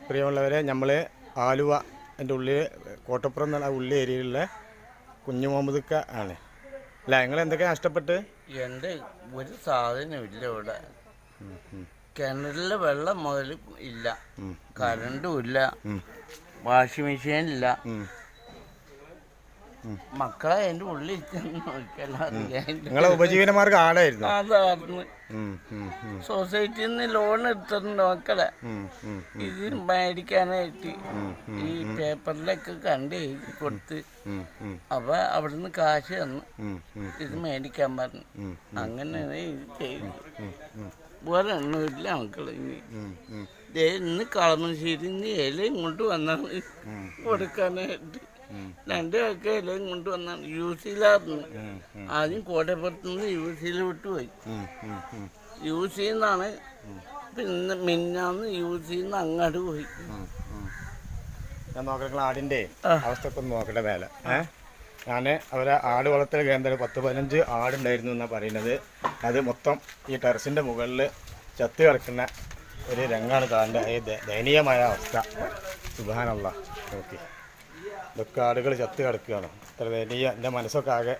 പ്രിയമുള്ളവരെ, നമ്മൾ ആലുവ എൻ്റെ ഉള്ളിൽ കോട്ടപ്പുറം എന്നുള്ള ഉള്ളി ഏരിയയിലുള്ള കുഞ്ഞു മുഹമ്മദ്ക്ക ആണ് അല്ല. നിങ്ങൾ എന്തൊക്കെയാണ് നഷ്ടപ്പെട്ട്? എൻ്റെ ഒരു സാധനമില്ല ഇവിടെ. കിണറിലെ വെള്ളം മുതൽ ഇല്ല, കറണ്ടും ഇല്ല, വാഷിംഗ് മെഷീൻ ഇല്ല. മക്കളെ എൻ്റെ ഉള്ളിൽ നിങ്ങളെ ഉപജീവനമാർഗം ആടായിരുന്നു. അതായിരുന്നു. സൊസൈറ്റിയിൽ നിന്ന് ലോൺ എടുത്തിട്ടുണ്ട് മക്കളെ ഇത് മേടിക്കാനായിട്ട്. ഈ പേപ്പറിലൊക്കെ കണ്ട് എഴുതി കൊടുത്ത് അപ്പൊ അവിടുന്ന് കാശ് തന്നു ഇത് മേടിക്കാൻ പറഞ്ഞു. അങ്ങനെയാണ് ഇത് ചെയ്തു. വേറെ എണ്ണമില്ല മക്കളെ. ഇന്ന് കളമശ്ശേരി ഇല ഇങ്ങോട്ട് വന്നാണ് കൊടുക്കാനായിട്ട്. 2 ഒക്കെ ഇലയും കൊണ്ടുവന്നാണ്. യൂസിയിലായിരുന്നു ആദ്യം. കോട്ടയപ്പുറത്തുനിന്ന് യൂസിയിൽ വിട്ടുപോയി. യൂസിയിൽ നിന്നാണ് പിന്നെ മിന്നാന്ന് യൂസിയിൽ നിന്ന് അങ്ങോട്ട് പോയി. ഞാൻ നോക്കട്ടെ ആടിൻ്റെ അവസ്ഥ ഒന്ന് നോക്കട്ടെ മേലെ. ഞാൻ അവരെ ആട് വളർത്തൽ കേന്ദ്രം 10-15 ആടുണ്ടായിരുന്നു എന്നാണ് പറയുന്നത്. അത് മൊത്തം ഈ ടെറസിൻ്റെ മുകളിൽ ചത്ത് കിടക്കുന്ന ഒരു രംഗമാണ് കാണേണ്ടത്. ദയനീയമായ അവസ്ഥ. സുബ്ഹാനല്ലാഹ്. ഓക്കെ, ഇതൊക്കെ ആടുകൾ ചത്ത് കിടക്കുകയാണ്. ഇത്ര ദയനീയ. എൻ്റെ മനസ്സൊക്കെ ആകെ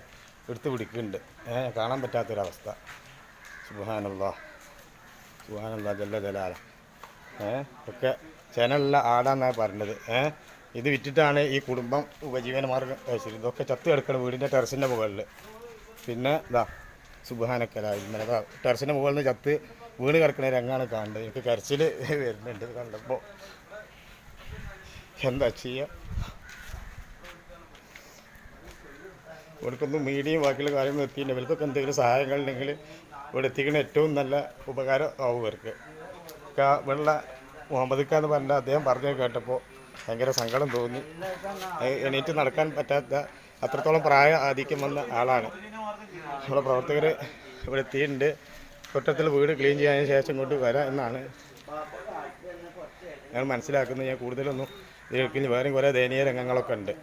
എടുത്ത് പിടിക്കുന്നുണ്ട്. കാണാൻ പറ്റാത്തൊരവസ്ഥ. സുബ്ഹാനല്ലാഹ്, സുബ്ഹാനല്ലാഹ് ജല്ല ജലാല. ഒക്കെ ചെനുള്ള ആടാന്നാണ് പറഞ്ഞത്. ഇത് വിറ്റിട്ടാണ് ഈ കുടുംബം ഉപജീവനമാർഗം കഴിച്ചത്. ഇതൊക്കെ ചത്ത് കിടക്കണം വീടിൻ്റെ ടെറസിൻ്റെ മുകളിൽ. പിന്നെ ഇതാ സുബ്ഹാനക്കല, ഇന്നലെ ടെറസിൻ്റെ മുകളിൽ നിന്ന് ചത്ത് വീണ് കിടക്കുന്ന രംഗമാണ് കാണുന്നത്. എനിക്ക് കരച്ചിൽ വരുന്നുണ്ട് കണ്ടപ്പോൾ. എന്താ ചെയ്യുക? ഇവർക്കൊന്നും മീഡിയയും ബാക്കിയുള്ള കാര്യങ്ങൾ എത്തിയില്ല. ഇവർക്കൊക്കെ എന്തെങ്കിലും സഹായങ്ങൾ ഉണ്ടെങ്കിൽ ഇവിടെ എത്തിക്കുന്ന ഏറ്റവും നല്ല ഉപകാരം ആവും ഇവർക്ക്. ഇവിടെയുള്ള മുഹമ്മദ്ക്ക എന്ന് പറഞ്ഞ അദ്ദേഹം പറഞ്ഞു കേട്ടപ്പോൾ ഭയങ്കര സങ്കടം തോന്നി. എണീറ്റ് നടക്കാൻ പറ്റാത്ത അത്രത്തോളം പ്രായ ആധിക്യം വന്ന ആളാണ്. നമ്മുടെ പ്രവർത്തകർ ഇവിടെ എത്തിയിട്ടുണ്ട്. തൊട്ടത്തിൽ വീട് ക്ലീൻ ചെയ്യാൻ ശേഷം ഇങ്ങോട്ട് വരാം എന്നാണ് ഞാൻ മനസ്സിലാക്കുന്നത്. ഞാൻ കൂടുതലൊന്നും ഇതിൽ വേറെയും കുറേ ദയനീയ രംഗങ്ങളൊക്കെ ഉണ്ട്.